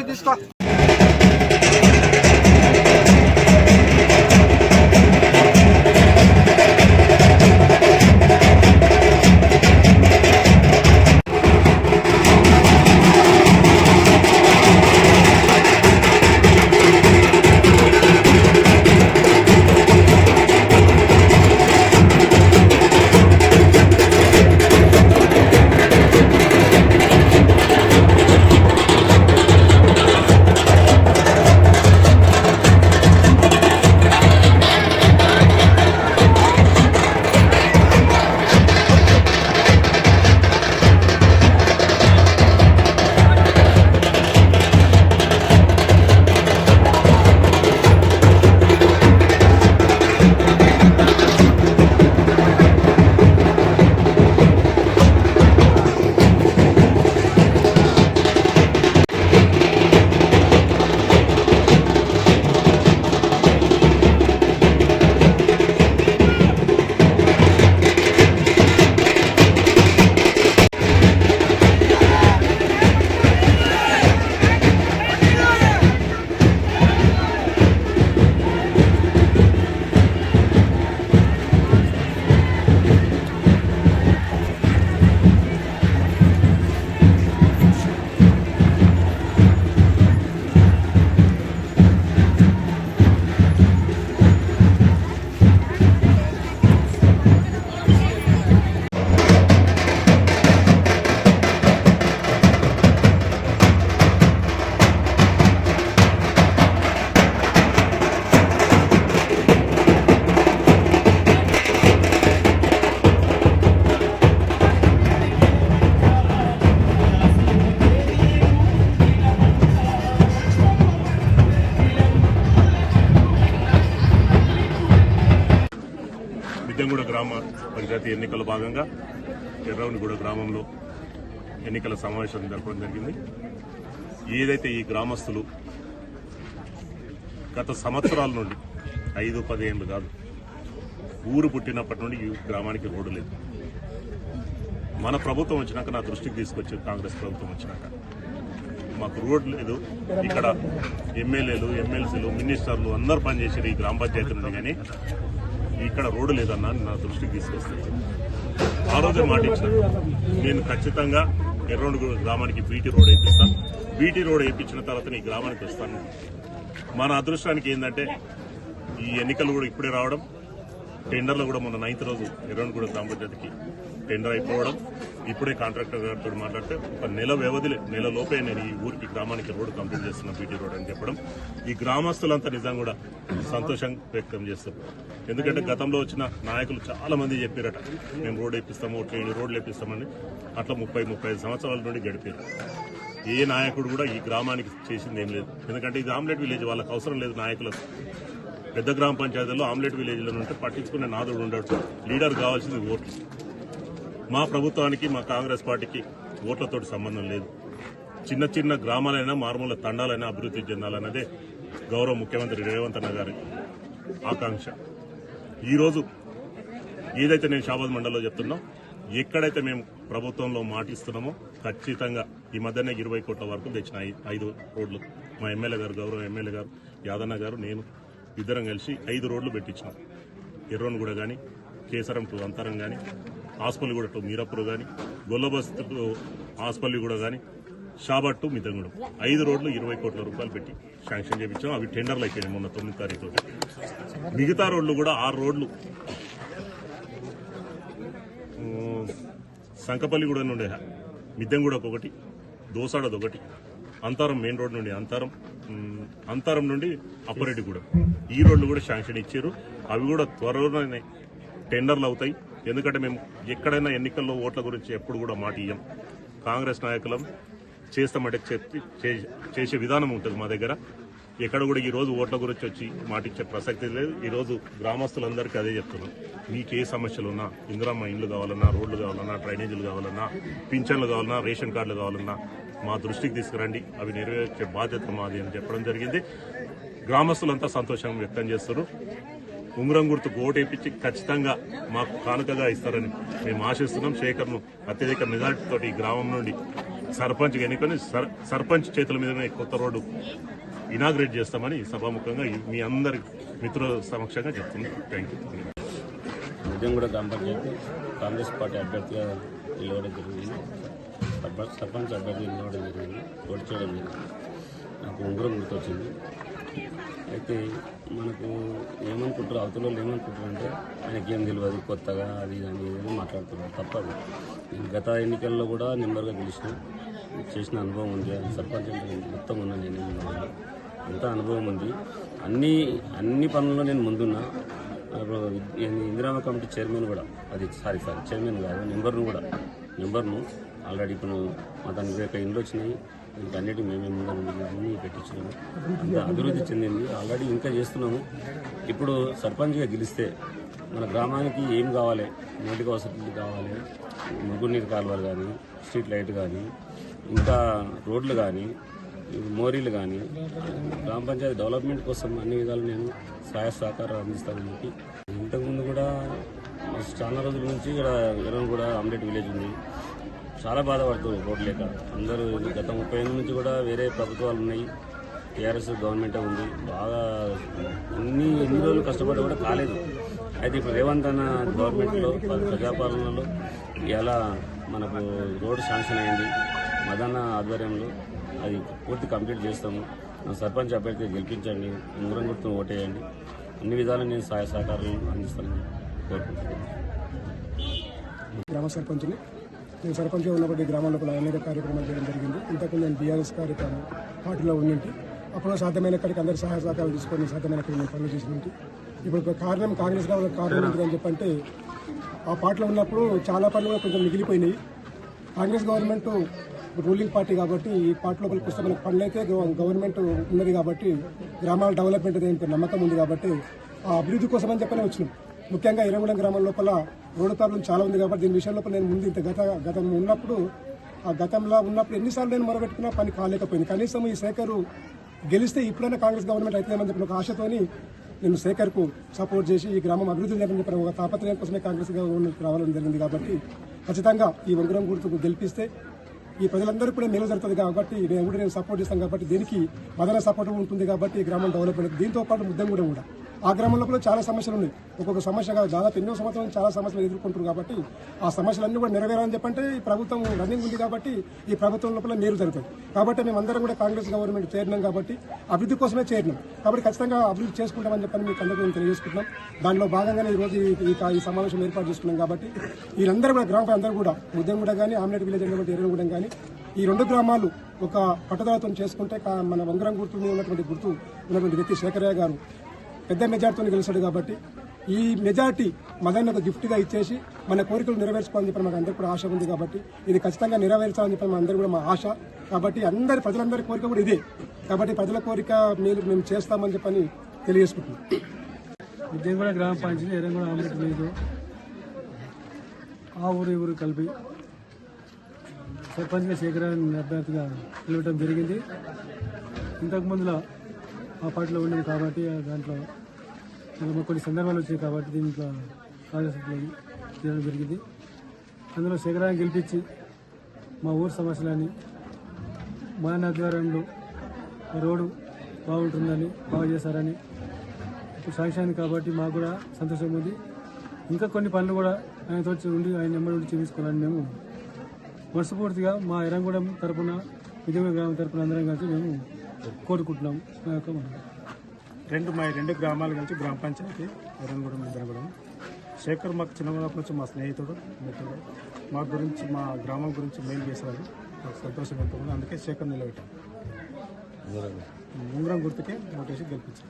తీసుకో. మిద్దెంగూడ గ్రామ పంచాయతీ ఎన్నికల భాగంగా ఎర్రవనిగూడ గ్రామంలో ఎన్నికల సమావేశం జరపడం జరిగింది. ఏదైతే ఈ గ్రామస్తులు గత సంవత్సరాల నుండి 5-10 ఏళ్ళు కాదు, ఊరు పుట్టినప్పటి నుండి ఈ గ్రామానికి రోడ్డు లేదు. మన ప్రభుత్వం వచ్చినాక నా దృష్టికి తీసుకొచ్చి కాంగ్రెస్ ప్రభుత్వం వచ్చినాక మాకు రోడ్ లేదు. ఇక్కడ ఎమ్మెల్యేలు, ఎమ్మెల్సీలు, మినిస్టర్లు అందరూ పనిచేసారు ఈ గ్రామ పంచాయతీ నుండి, కానీ ఇక్కడ రోడ్డు లేదన్నా నా దృష్టికి తీసుకొస్తుంది. ఆ రోజే మాట ఇచ్చిన నేను ఖచ్చితంగా ఎర్రవనిగూడ గ్రామానికి బీటీ రోడ్ వేయిస్తాను. బీటీ రోడ్ వేయించిన తర్వాత ఈ గ్రామానికి వస్తాను. మన అదృష్టానికి ఏంటంటే ఈ ఎన్నికలు కూడా ఇప్పుడే రావడం, టెండర్లు కూడా మొన్న 9th రోజు ఎర్రవనిగూడ గ్రామ పంచాయతీకి టెండర్ అయిపోవడం, ఇప్పుడే కాంట్రాక్టర్ గారితో మాట్లాడితే ఒక నెల లోపే నేను ఈ ఊరికి గ్రామానికి రోడ్డు కంప్లీట్ చేస్తున్నా, బీటీ రోడ్ అని చెప్పడం ఈ గ్రామస్తులంతా నిజంగా కూడా సంతోషం వ్యక్తం చేస్తారు. ఎందుకంటే గతంలో వచ్చిన నాయకులు చాలా మంది చెప్పారట మేము రోడ్డు వేపిస్తాము, 7 రోడ్లు వేపిస్తామని. అట్లా 30-35 సంవత్సరాల నుండి గడిపారు. ఏ నాయకుడు కూడా ఈ గ్రామానికి చేసింది ఏం లేదు. ఎందుకంటే ఇది ఆమ్లెట్ విలేజ్, వాళ్ళకి అవసరం లేదు నాయకులకు. పెద్ద గ్రామ పంచాయతీల్లో ఆమ్లెట్ విలేజ్లో ఉంటే పట్టించుకునే నాదుడు ఉండడు. లీడర్ కావాల్సింది ఓట్లు. మా ప్రభుత్వానికి, మా కాంగ్రెస్ పార్టీకి ఓట్లతోటి సంబంధం లేదు. చిన్న చిన్న గ్రామాలైనా, మారుమూల తండాలైనా అభివృద్ధి చెందాలన్నదే గౌరవ ముఖ్యమంత్రి రేవంత్ అన్న గారి ఆకాంక్ష. ఈరోజు ఏదైతే నేను షాబాద్ మండలంలో చెప్తున్నా, ఎక్కడైతే మేము ప్రభుత్వంలో మాటిస్తున్నామో ఖచ్చితంగా ఈ మధ్యనే 20 కోట్ల వరకు తెచ్చిన 5 రోడ్లు మా ఎమ్మెల్యే గారు, గౌరవ ఎమ్మెల్యే గారు యాదన్న గారు, నేను ఇద్దరం కలిసి 5 రోడ్లు పెట్టించినాం. ఎర్రవనిగూడ కానీ, కేసరం టు అంతరం కానీ, ఆస్పల్లిగూడ టు మీరాపూర్ కానీ, గొల్లబస్ టు ఆస్పల్లిగూడ కానీ, షాబాద్ టు మిద్దెంగూడెం 5 రోడ్లు 20 కోట్ల రూపాయలు పెట్టి శాంక్షన్ చేయించాం. అవి టెండర్లు అయిపోయినాయి మొన్న 9వ తారీఖు. మిగతా రోడ్లు కూడా 6 రోడ్లు సంకపల్లిగూడ నుండి మిద్దెంగూడకు ఒకటి, దోసాడది ఒకటి, అంతరం మెయిన్ రోడ్ నుండి అంతరం నుండి అప్పారెడ్డిగూడెం ఈ రోడ్లు కూడా శాంక్షన్ ఇచ్చారు. అవి కూడా త్వరలోనే టెండర్లు అవుతాయి. ఎందుకంటే మేము ఎక్కడైనా ఎన్నికల్లో ఓట్ల గురించి ఎప్పుడు కూడా మాట ఇయ్యం. కాంగ్రెస్ నాయకులం చేస్తామంటే చేసే విధానం ఉంటుంది మా దగ్గర. ఎక్కడ కూడా ఈ రోజు ఓట్ల గురించి వచ్చి మాటిచ్చే ప్రసక్తి లేదు. ఈ రోజు గ్రామస్తులందరికీ అదే చెప్తున్నాం. మీకు ఏ సమస్యలున్నా, ఇందిరమ్మ ఇండ్లు కావాలన్నా, రోడ్లు కావాలన్నా, డ్రైనేజీలు కావాలన్నా, పింఛన్లు కావాలన్నా, రేషన్ కార్డులు కావాలన్నా మా దృష్టికి తీసుకురండి, అవి నెరవేర్చే బాధ్యత మాది అని చెప్పడం జరిగింది. గ్రామస్తులంతా సంతోషం వ్యక్తం చేస్తారు. ఉంగరం గుర్తుకు ఓటేపించి ఖచ్చితంగా మాకు కానుకగా ఇస్తారని మేము ఆశిస్తున్నాం. శేఖర్ను అత్యధిక మెజార్టీతో ఈ గ్రామం నుండి సర్పంచ్గా ఎన్నుకొని సర్పంచ్ చేతుల మీదనే కొత్త రోడ్డు ఇనాగ్రేట్ చేస్తామని సభాముఖంగా మీ అందరి మిత్రుల సమక్షంగా చెప్తున్నాం. Thank you. ఉద్యంగూడ గ్రామ పంచాయతీ కాంగ్రెస్ పార్టీ అభ్యర్థిగా నిలవడం జరిగింది. సర్పంచ్ అభ్యర్థి నిలవడం జరిగింది. ఓటు చేయడం జరిగింది. నాకు ఉంగరం గుర్తొచ్చింది. అయితే మనకు ఏమనుకుంటారు, అవతల వాళ్ళు ఏమనుకుంటారు అంటే ఆయనకి ఏం తెలియదు, కొత్తగా అది అని ఏదో మాట్లాడుతున్నారు. తప్పదు. నేను గత ఎన్నికల్లో కూడా నెంబర్గా చేసిన అనుభవం ఉంది. సర్పంచ్ మొత్తం ఉన్నా నేను అంత అనుభవం ఉంది. అన్ని పనుల్లో నేను ముందున్నా. ఇందిరామ కమిటీ చైర్మన్ కూడా అది చైర్మన్ కాదు, నెంబర్ను ఆల్రెడీ ఇప్పుడు మా దానికి ఇండ్లు వచ్చినాయి. అన్నిటి మేమే ముందు పెట్టించినాము. అంత అభివృద్ధి చెందింది. ఆల్రెడీ ఇంకా చేస్తున్నాము. ఇప్పుడు సర్పంచ్గా గెలిస్తే మన గ్రామానికి ఏం కావాలి, నీటి వసతులు కావాలి, మురుగునీరు కాలువలు కానీ, స్ట్రీట్ లైట్ కానీ, ఇంకా రోడ్లు కానీ, మోరీలు కానీ, గ్రామ పంచాయతీ డెవలప్మెంట్ కోసం అన్ని విధాలు నేను సహాయ సహకారం అందిస్తానని చెప్పి ఇంతకుముందు కూడా చాలా రోజుల నుంచి ఇక్కడ ఎర్రగొండ ఆమ్లెట్ విలేజ్ ఉంది. చాలా బాధపడుతుంది రోడ్లు లేక. అందరూ గత 30 ఏళ్ళ నుంచి కూడా వేరే ప్రభుత్వాలు ఉన్నాయి. టీఆర్ఎస్ గవర్నమెంటే ఉంది. బాగా ఎన్ని రోజులు కష్టపడి కూడా కాలేదు. అయితే ఇప్పుడు రేవంత్ అన్న గవర్నమెంట్లో ప్రజాపాలనలో ఇలా మనకు రోడ్డు శాంక్షన్ అయింది. మదన్న ఆధ్వర్యంలో అది పూర్తి కంప్లీట్ చేస్తాము. సర్పంచ్ అభ్యర్థిగా గెలిపించండి, ఉంగరం గుర్తును ఓటేయండి. అన్ని విధాలు నేను సహాయ సహకారాలు అందిస్తానని కోరుకుంటున్నాను. గ్రామ సర్పంచ్ని నేను సర్పంచ్గా ఉన్నప్పటి గ్రామంలో అనేక కార్యక్రమాలు చేయడం జరిగింది. ఇంతకు నేను బీఆర్ఎస్ కార్యక్రమం పార్టీలో ఉన్నింటి. అప్పుడు సాధ్యమైన కాడికి అందరి సహాయ సహకారాలు తీసుకొని సాధ్యమైన కాడికి నేను పనులు చేసినట్టు. ఇప్పుడు కారణం కాంగ్రెస్ కావాలని కారణం ఏంటిదని చెప్పంటే ఆ పార్టీలో ఉన్నప్పుడు చాలా పనులు కూడా కొంచెం మిగిలిపోయినాయి. కాంగ్రెస్ గవర్నమెంట్ రూలింగ్ పార్టీ కాబట్టి ఈ పార్టీ లోపలికి వస్తే మనకు పనులు అయితే గవర్నమెంట్ ఉన్నది కాబట్టి గ్రామాల డెవలప్మెంట్ దేనికి నమ్మకం ఉంది కాబట్టి ఆ అభివృద్ధి కోసం అని చెప్పని వచ్చినాం. ముఖ్యంగా ఎర్రగొండ గ్రామం లోపల రోడ్డు ప్రాబ్లం చాలా ఉంది కాబట్టి దీని విషయం లోపల నేను ముందు ఇంత గతం ఉన్నప్పుడు ఆ గతంలో ఉన్నప్పుడు ఎన్నిసార్లు నేను మొరబెట్టుకున్నా పని కాలేకపోయింది. కనీసం ఈ శేఖర్ గెలిస్తే ఇప్పుడైనా కాంగ్రెస్ గవర్నమెంట్ అవుతుందేమని చెప్పిన ఒక ఆశతోని నేను శేఖర్కు సపోర్ట్ చేసి ఈ గ్రామం అభివృద్ధి జరగని చెప్పిన ఒక తాపత్రయం కోసమే కాంగ్రెస్ గవర్నమెంట్ రావాలని జరిగింది. కాబట్టి ఖచ్చితంగా ఈ ఉంగరం గుర్తుకు గెలిపిస్తే ఈ ప్రజలందరూ కూడా మేలు జరుగుతుంది కాబట్టి నేను సపోర్ట్ ఇస్తాను. కాబట్టి దీనికి మదన సపోర్ట్ ఉంటుంది కాబట్టి ఈ గ్రామం డెవలప్మెంట్. దీంతో పాటు ముద్దంగూడెం కూడా ఆ గ్రామంలో కూడా చాలా సమస్యలు ఉన్నాయి. ఒక్కొక్క సమస్య కాదు, దాదాపు ఎన్నో సంవత్సరాల నుంచి చాలా సమస్యలు ఎదుర్కొంటారు. కాబట్టి ఆ సమస్యలన్నీ కూడా నెరవేరాలని చెప్పంటే ఈ ప్రభుత్వం రన్నింగ్ ఉంది కాబట్టి ఈ ప్రభుత్వం లోపల మేలు జరుగుతుంది. కాబట్టి మేమందరం కూడా కాంగ్రెస్ గవర్నమెంట్ చేరినాం కాబట్టి అభివృద్ధి కోసమే చేరినాం. కాబట్టి ఖచ్చితంగా అభివృద్ధి చేసుకుంటామని చెప్పని మీకు అందరికీ మేము తెలియజేసుకుంటున్నాం. దానిలో భాగంగానే ఈరోజు ఈ సమావేశం ఏర్పాటు చేసుకున్నాం. కాబట్టి వీళ్ళందరూ కూడా గ్రామ అందరూ కూడా ముద్దంగూడ కానీ ఆమ్లెట్ విలేజ్ అయినటువంటి ఎర్రగొండ కానీ ఈ రెండు గ్రామాలు ఒక పట్టుదలతో చేసుకుంటే మన ఉంగరం గుర్తు ఉన్నటువంటి వ్యక్తి శేఖరయ్య గారు పెద్ద మెజార్టీతో గెలిచాడు. కాబట్టి ఈ మెజార్టీ మదన్నకు గిఫ్ట్గా ఇచ్చేసి మన కోరికలు నెరవేర్చుకోవాలని చెప్పి మాకు అందరికీ కూడా ఆశ ఉంది. కాబట్టి ఇది ఖచ్చితంగా నెరవేర్చాలని చెప్పి మా అందరూ కూడా మా ఆశ. కాబట్టి ప్రజలందరి కోరిక కూడా ఇదే. కాబట్టి ప్రజల కోరిక మేము చేస్తామని చెప్పని తెలియజేసుకుంటున్నాం. ఉద్యంగూడ గ్రామ పంచాయతీ ఎర్రగొండ ఆమ్లెట్ విలేజ్ ఆ ఊరు కలిపి సర్పంచ్గా శేఖరాన్ని అభ్యర్థిగా నిలవడం జరిగింది. ఇంతకుముందులో ఆ పార్టీలో ఉన్నాం కాబట్టి దాంట్లో కొన్ని సందర్భాలు వచ్చాయి కాబట్టి దీంట్లో కార్యసభలో చేయడం జరిగింది. అందులో శేఖరాన్ని గెలిపించి మా ఊరు సమస్యలని మా ఆధ్వర్యంలో రోడ్డు బాగుంటుందని బాగు చేశారని ఇప్పుడు శాంక్షన్ కాబట్టి మాకు కూడా సంతోషం ఉంది. ఇంకా కొన్ని పనులు కూడా ఆయనతో ఉండి ఆయన నెంబర్ ఉండి చేయించుకోవాలని మేము మనస్ఫూర్తిగా మా ఎర్రగొండ తరఫున ఉద్యంగూడ గ్రామం తరఫున అందరం కలిసి మేము కోరుకుంటున్నాం. మా యొక్క మా రెండు గ్రామాలు కలిసి గ్రామ పంచాయతీ ఎర్రగొండ. శేఖర్ మాకు చిన్నప్పటి నుంచి మా స్నేహితుడు, మిత్రుడు. మా గురించి మా గ్రామం గురించి మెయిల్ చేసేవాళ్ళు. మాకు సంతోషం ఉంటుంది. అందుకే శేఖర్ నిలబెట్టాం. ఉంగరం గుర్తుకే ఓటేసి గెలిపించాం.